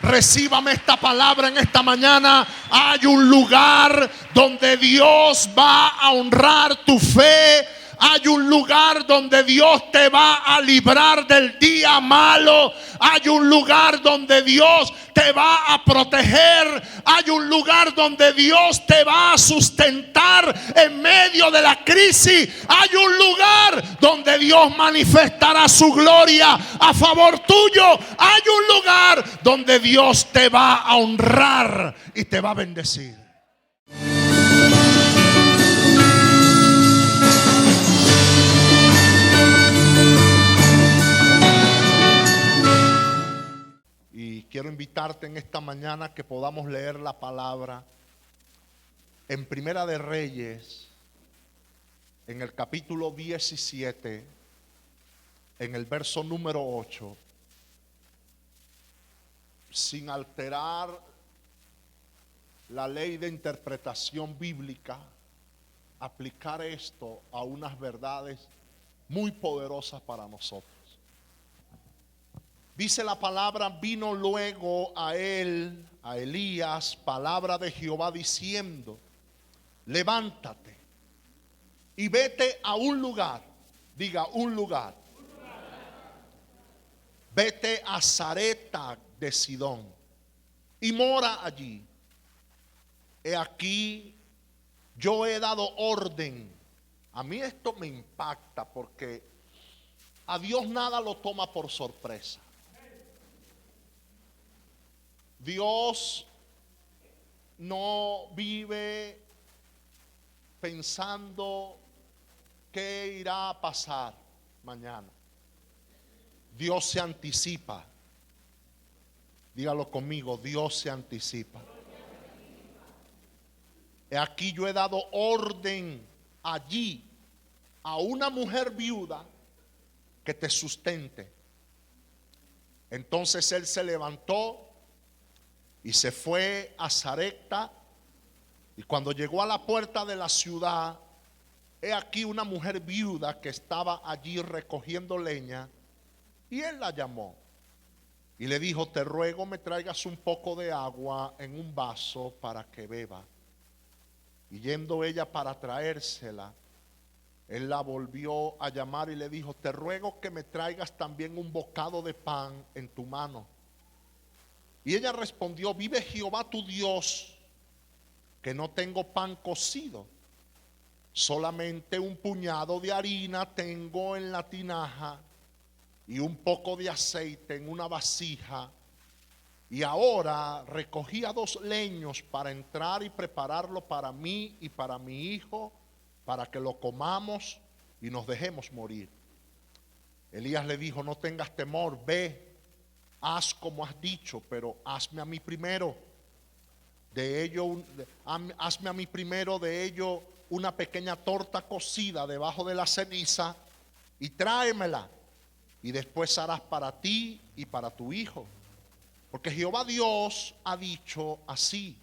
Recíbame esta palabra en esta mañana. Hay un lugar donde Dios va a honrar tu fe. Hay un lugar donde Dios te va a librar del día malo. Hay un lugar donde Dios te va a proteger. Hay un lugar donde Dios te va a sustentar en medio de la crisis. Hay un lugar donde Dios manifestará su gloria a favor tuyo. Hay un lugar donde Dios te va a honrar y te va a bendecir. Y quiero invitarte en esta mañana que podamos leer la palabra en Primera de Reyes, en el capítulo 17, en el verso número 8, sin alterar la ley de interpretación bíblica, aplicar esto a unas verdades muy poderosas para nosotros. Dice la palabra: vino luego a él, a Elías, palabra de Jehová diciendo: levántate y vete a un lugar. Diga, un lugar. Vete a Sarepta de Sidón y mora allí. He aquí, yo he dado orden. A mí esto me impacta porque a Dios nada lo toma por sorpresa. Dios no vive pensando qué irá a pasar mañana. Dios se anticipa. Dígalo conmigo, Dios se anticipa. Aquí yo he dado orden allí a una mujer viuda que te sustente. Entonces él se levantó y se fue a Sarepta. Y cuando llegó a la puerta de la ciudad, he aquí una mujer viuda que estaba allí recogiendo leña. Y él la llamó y le dijo: te ruego me traigas un poco de agua en un vaso para que beba. Y yendo ella para traérsela, él la volvió a llamar y le dijo: te ruego que me traigas también un bocado de pan en tu mano. Y ella respondió: vive Jehová tu Dios, que no tengo pan cocido, solamente un puñado de harina tengo en la tinaja y un poco de aceite en una vasija. Y ahora recogía 2 leños para entrar y prepararlo para mí y para mi hijo, para que lo comamos y nos dejemos morir. Elías le dijo: no tengas temor, ve, haz como has dicho, pero hazme a mí primero de ello una pequeña torta cocida debajo de la ceniza y tráemela, y después harás para ti y para tu hijo. Porque Jehová Dios ha dicho así: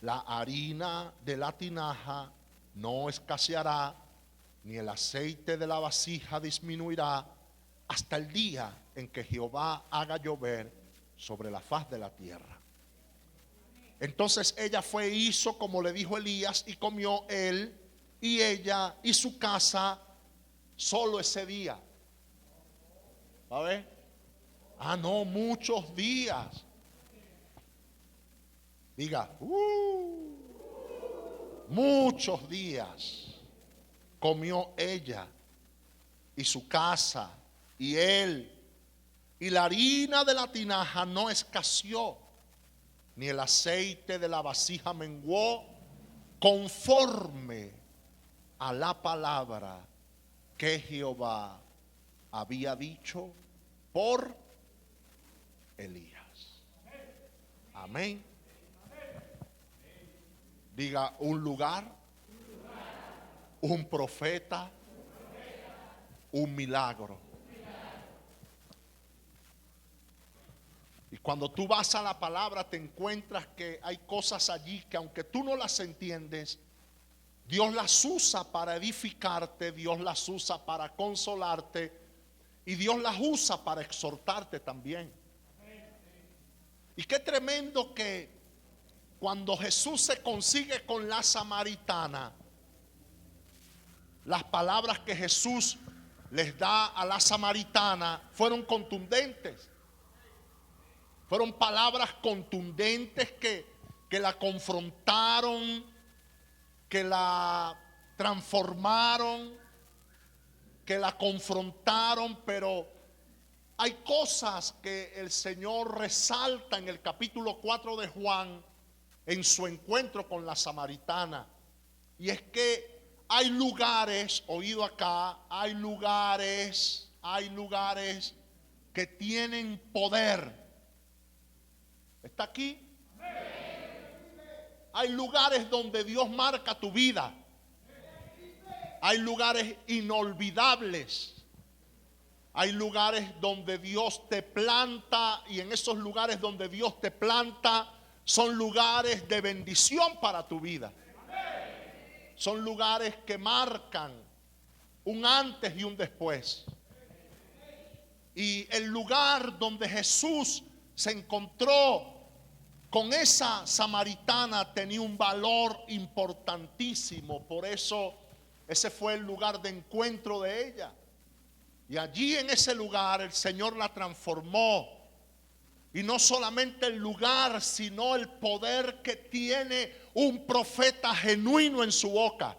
la harina de la tinaja no escaseará, ni el aceite de la vasija disminuirá, hasta el día en que Jehová haga llover sobre la faz de la tierra. Entonces ella fue e hizo como le dijo Elías, y comió él y ella y su casa solo ese día. ¿Va a ver? No, muchos días. Diga, muchos días comió ella y su casa y él, y la harina de la tinaja no escaseó, ni el aceite de la vasija menguó, conforme a la palabra que Jehová había dicho por Elías. Amén. Diga, un lugar, un profeta, un milagro. Y cuando tú vas a la palabra te encuentras que hay cosas allí que aunque tú no las entiendes, Dios las usa para edificarte, Dios las usa para consolarte y Dios las usa para exhortarte también. Y qué tremendo que cuando Jesús se consigue con la samaritana, las palabras que Jesús les da a la samaritana fueron contundentes. Fueron palabras contundentes que la confrontaron, que la transformaron, que la confrontaron, pero hay cosas que el Señor resalta en el capítulo 4 de Juan en su encuentro con la samaritana. Y es que hay lugares, oído acá, hay lugares que tienen poder. ¿Está aquí? Hay lugares donde Dios marca tu vida. Hay lugares inolvidables. Hay lugares donde Dios te planta, y en esos lugares donde Dios te planta son lugares de bendición para tu vida. Son lugares que marcan un antes y un después. Y el lugar donde Jesús se encontró con esa samaritana tenía un valor importantísimo. Por eso ese fue el lugar de encuentro de ella. Y allí en ese lugar el Señor la transformó. Y no solamente el lugar, sino el poder que tiene un profeta genuino en su boca.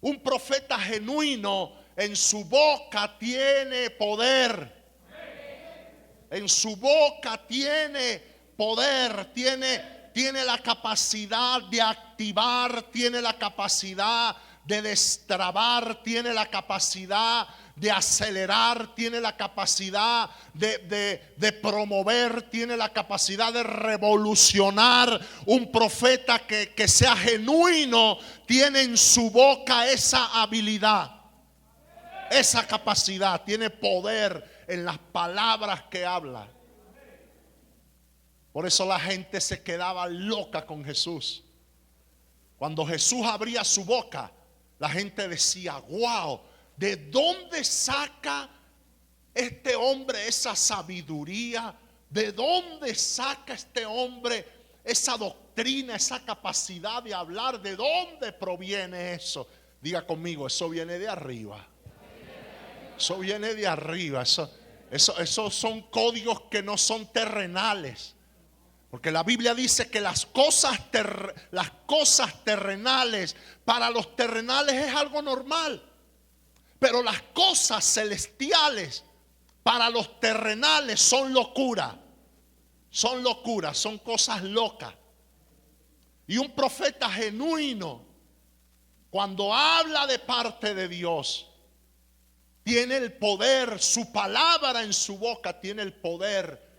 Un profeta genuino en su boca tiene poder. En su boca tiene poder, tiene la capacidad de activar, tiene la capacidad de destrabar, tiene la capacidad de acelerar, tiene la capacidad de promover, tiene la capacidad de revolucionar. Un profeta que sea genuino tiene en su boca esa habilidad, esa capacidad, tiene poder en las palabras que habla. Por eso la gente se quedaba loca con Jesús. Cuando Jesús abría su boca, la gente decía: wow, ¿de dónde saca este hombre esa sabiduría? ¿De dónde saca este hombre esa doctrina, esa capacidad de hablar? ¿De dónde proviene eso? Diga conmigo, eso viene de arriba. Eso viene de arriba. Esos son códigos que no son terrenales. Porque la Biblia dice que las cosas terrenales, para los terrenales es algo normal. Pero las cosas celestiales, para los terrenales son locura. Son locuras, son cosas locas. Y un profeta genuino, cuando habla de parte de Dios, tiene el poder, su palabra en su boca tiene el poder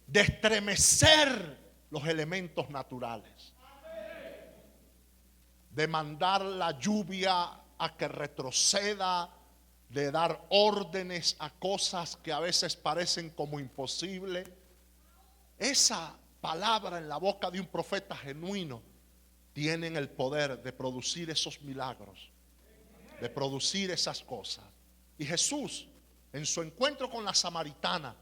de estremecer los elementos naturales, de mandar la lluvia a que retroceda, de dar órdenes a cosas que a veces parecen como imposibles. Esa palabra en la boca de un profeta genuino tienen el poder de producir esos milagros, de producir esas cosas. Y Jesús, en su encuentro con la samaritana,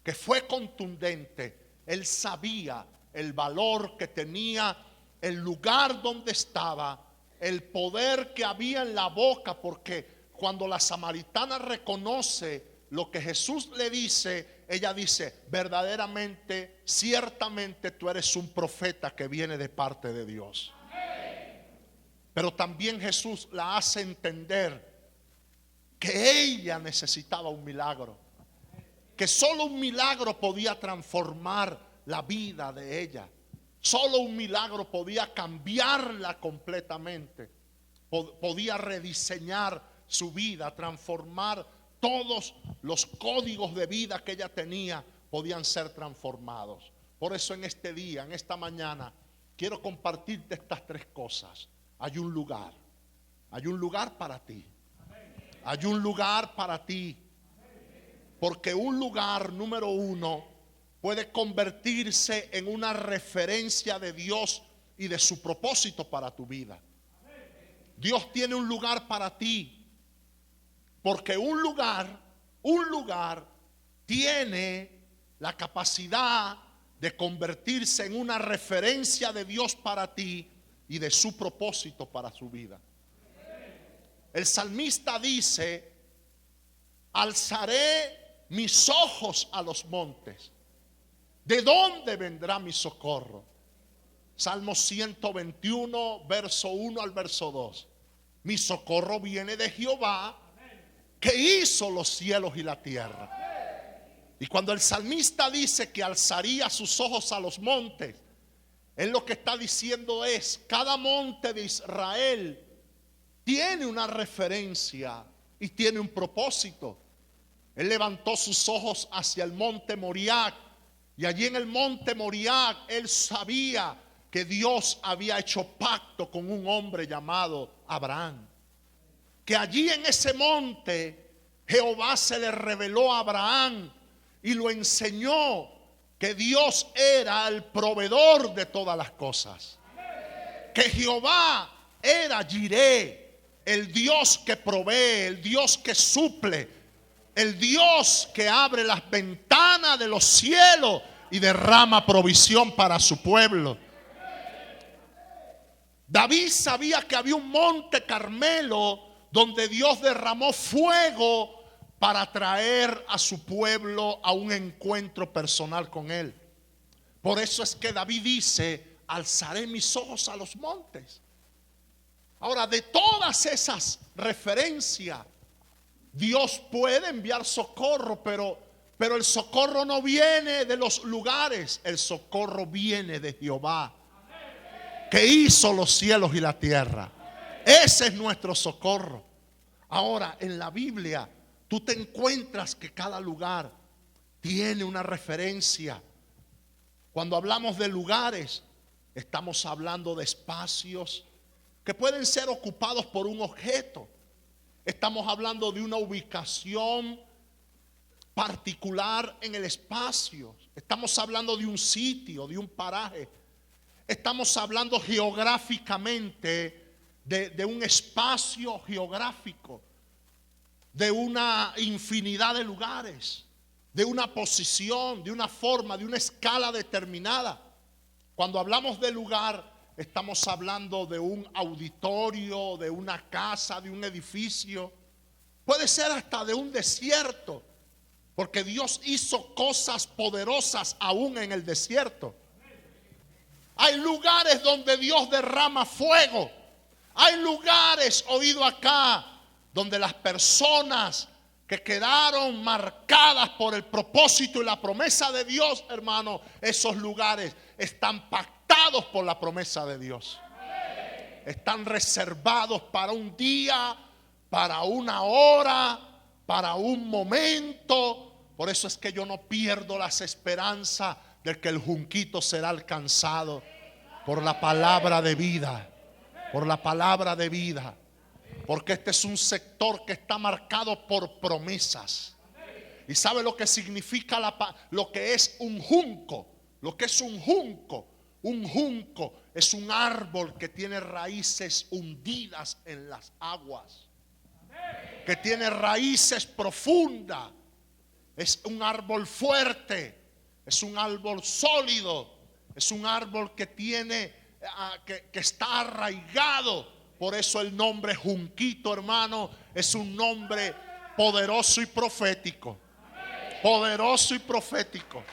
que fue contundente, él sabía el valor que tenía el lugar donde estaba, el poder que había en la boca, porque cuando la samaritana reconoce lo que Jesús le dice, ella dice: verdaderamente, ciertamente tú eres un profeta que viene de parte de Dios. Pero también Jesús la hace entender que ella necesitaba un milagro, que solo un milagro podía transformar la vida de ella. Solo un milagro podía cambiarla completamente. Podía rediseñar su vida, transformar todos los códigos de vida que ella tenía, podían ser transformados. Por eso en este día, en esta mañana, quiero compartirte estas tres cosas. Hay un lugar para ti. Hay un lugar para ti. Porque un lugar, número uno, puede convertirse en una referencia de Dios y de su propósito para tu vida. Dios tiene un lugar para ti. Porque un lugar tiene la capacidad de convertirse en una referencia de Dios para ti y de su propósito para su vida. El salmista dice: alzaré mis ojos a los montes. ¿De dónde vendrá mi socorro? Salmo 121, verso 1 al verso 2. Mi socorro viene de Jehová, que hizo los cielos y la tierra. Y cuando el salmista dice que alzaría sus ojos a los montes, él lo que está diciendo es: cada monte de Israel tiene una referencia y tiene un propósito. Él levantó sus ojos hacia el monte Moriah, y allí en el monte Moriah él sabía que Dios había hecho pacto con un hombre llamado Abraham, que allí en ese monte Jehová se le reveló a Abraham y lo enseñó que Dios era el proveedor de todas las cosas, que Jehová era Jireh, el Dios que provee, el Dios que suple, el Dios que abre las ventanas de los cielos y derrama provisión para su pueblo. David sabía que había un monte Carmelo donde Dios derramó fuego para traer a su pueblo a un encuentro personal con él. Por eso es que David dice: alzaré mis ojos a los montes. Ahora, de todas esas referencias, Dios puede enviar socorro, pero el socorro no viene de los lugares. El socorro viene de Jehová, que hizo los cielos y la tierra. Ese es nuestro socorro. Ahora, en la Biblia tú te encuentras que cada lugar tiene una referencia. Cuando hablamos de lugares, estamos hablando de espacios que pueden ser ocupados por un objeto. Estamos hablando de una ubicación particular en el espacio. Estamos hablando de un sitio, de un paraje. Estamos hablando geográficamente de un espacio geográfico, de una infinidad de lugares, de una posición, de una forma, de una escala determinada. Cuando hablamos de lugar, estamos hablando de un auditorio, de una casa, de un edificio. Puede ser hasta de un desierto, porque Dios hizo cosas poderosas aún en el desierto. Hay lugares donde Dios derrama fuego. Hay lugares, oído acá, donde las personas que quedaron marcadas por el propósito y la promesa de Dios, hermano, esos lugares están pactados por la promesa de Dios. Están reservados para un día, para una hora, para un momento. Por eso es que yo no pierdo las esperanzas de que el junquito será alcanzado por la palabra de vida, por la palabra de vida. Porque este es un sector que está marcado por promesas. ¿Y sabe lo que significa lo que es un junco? Lo que es un junco. Un junco es un árbol que tiene raíces hundidas en las aguas, que tiene raíces profundas. Es un árbol fuerte, es un árbol sólido, es un árbol que tiene que está arraigado. Por eso el nombre junquito, hermano, es un nombre poderoso y profético. Poderoso y profético.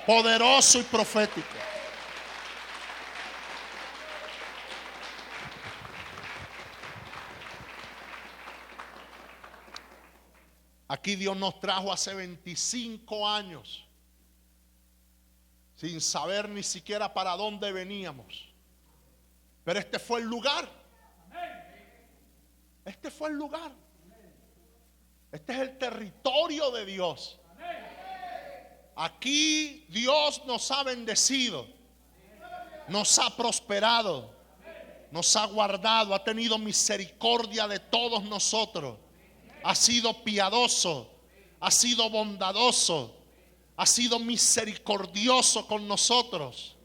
Poderoso y profético. Aquí Dios nos trajo hace 25 años sin saber ni siquiera para dónde veníamos. Pero este fue el lugar. Este fue el lugar. Este es el territorio de Dios. Aquí Dios nos ha bendecido, nos ha prosperado, nos ha guardado, ha tenido misericordia de todos nosotros. Ha sido piadoso, ha sido bondadoso, ha sido misericordioso con nosotros.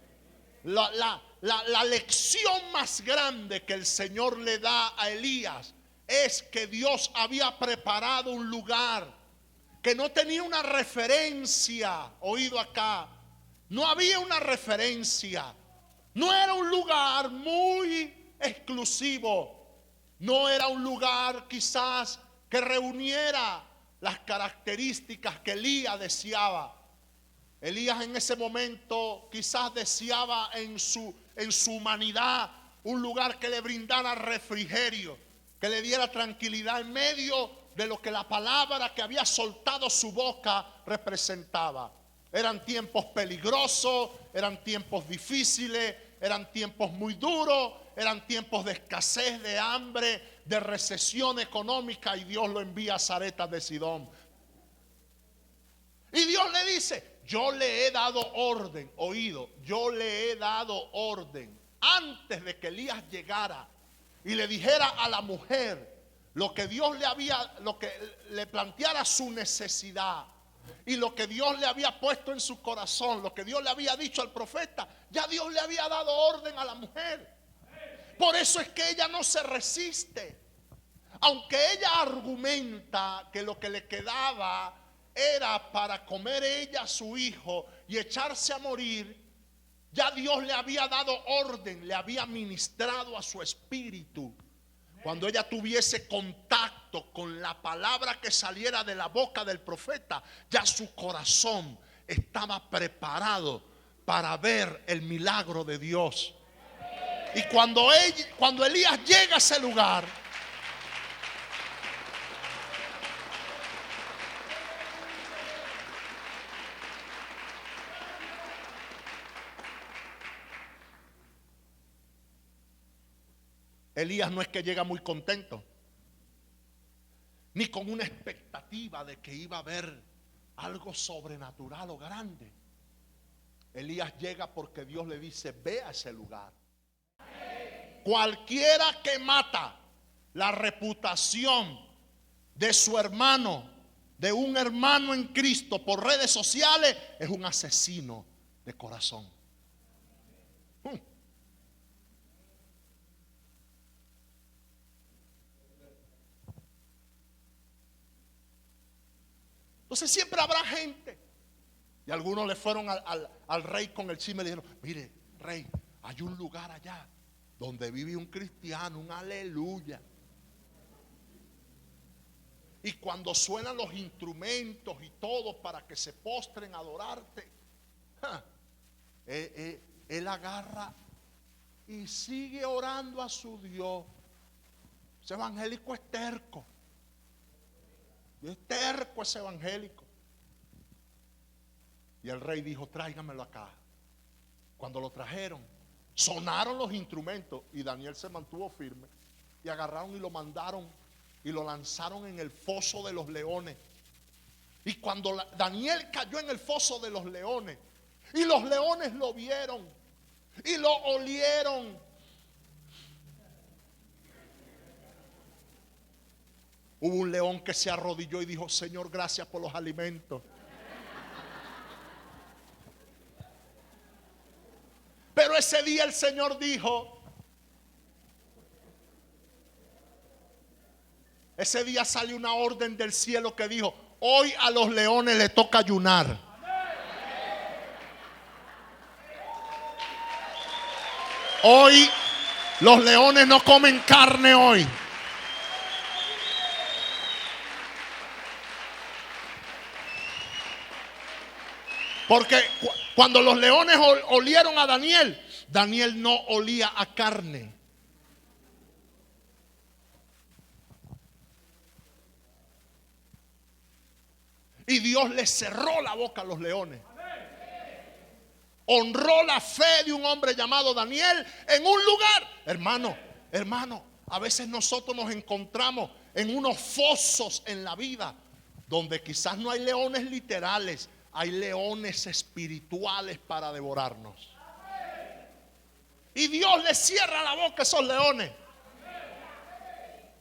La lección más grande que el Señor le da a Elías es que Dios había preparado un lugar que no tenía una referencia. Oído acá, no había una referencia. No era un lugar muy exclusivo. No era un lugar quizás que reuniera las características que Elías deseaba. Elías en ese momento quizás deseaba en su humanidad un lugar que le brindara refrigerio, que le diera tranquilidad en medio de lo que la palabra que había soltado su boca representaba. Eran tiempos peligrosos, eran tiempos difíciles, eran tiempos muy duros, eran tiempos de escasez, de hambre, de recesión económica, y Dios lo envía a Sarepta de Sidón. Y Dios le dice: yo le he dado orden, oído, yo le he dado orden antes de que Elías llegara y le dijera a la mujer lo que Dios lo que le planteara su necesidad y lo que Dios le había puesto en su corazón, lo que Dios le había dicho al profeta. Ya Dios le había dado orden a la mujer. Por eso es que ella no se resiste, aunque ella argumenta que lo que le quedaba era para comer ella a su hijo y echarse a morir. Ya Dios le había dado orden, le había ministrado a su espíritu. Cuando ella tuviese contacto con la palabra que saliera de la boca del profeta, ya su corazón estaba preparado para ver el milagro de Dios. Y cuando Elías llega a ese lugar, Elías no es que llega muy contento, ni con una expectativa de que iba a haber algo sobrenatural o grande. Elías llega porque Dios le dice: ve a ese lugar. Cualquiera que mata la reputación de su hermano, de un hermano en Cristo, por redes sociales, es un asesino de corazón. Entonces siempre habrá gente. Y algunos le fueron al rey con el chisme y le dijeron: mire, rey, hay un lugar allá donde vive un cristiano, un aleluya. Y cuando suenan los instrumentos y todo para que se postren a adorarte, él agarra y sigue orando a su Dios. Ese evangélico es terco. Y es terco ese evangélico. Y el rey dijo: tráigamelo acá. Cuando lo trajeron, sonaron los instrumentos y Daniel se mantuvo firme. Y agarraron y lo mandaron y lo lanzaron en el foso de los leones. Y cuando Daniel cayó en el foso de los leones, y los leones lo vieron y lo olieron, hubo un león que se arrodilló y dijo: Señor, gracias por los alimentos. Pero ese día el Señor dijo, ese día salió una orden del cielo que dijo: hoy a los leones les toca ayunar. Hoy los leones no comen carne hoy. Porque cuando los leones olieron a Daniel, Daniel no olía a carne. Y Dios le cerró la boca a los leones. Honró la fe de un hombre llamado Daniel en un lugar. Hermano, a veces nosotros nos encontramos en unos fosos en la vida donde quizás no hay leones literales, hay leones espirituales para devorarnos. Y Dios le cierra la boca a esos leones.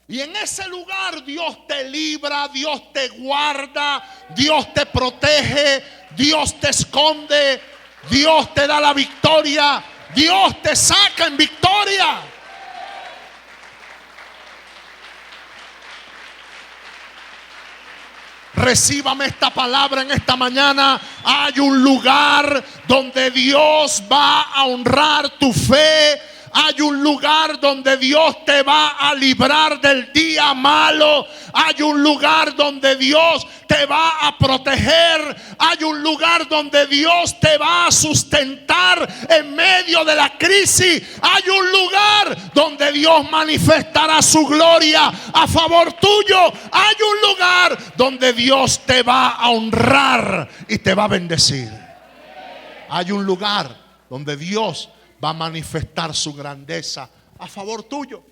Y en ese lugar Dios te libra, Dios te guarda, Dios te protege, Dios te esconde, Dios te da la victoria, Dios te saca en victoria. Recíbame esta palabra en esta mañana. Hay un lugar donde Dios va a honrar tu fe. Hay un lugar donde Dios te va a librar del día malo. Hay un lugar donde Dios te va a proteger. Hay un lugar donde Dios te va a sustentar en medio de la crisis. Hay un lugar donde Dios manifestará su gloria a favor tuyo. Hay un lugar donde Dios te va a honrar y te va a bendecir. Hay un lugar donde Dios va a manifestar su grandeza a favor tuyo.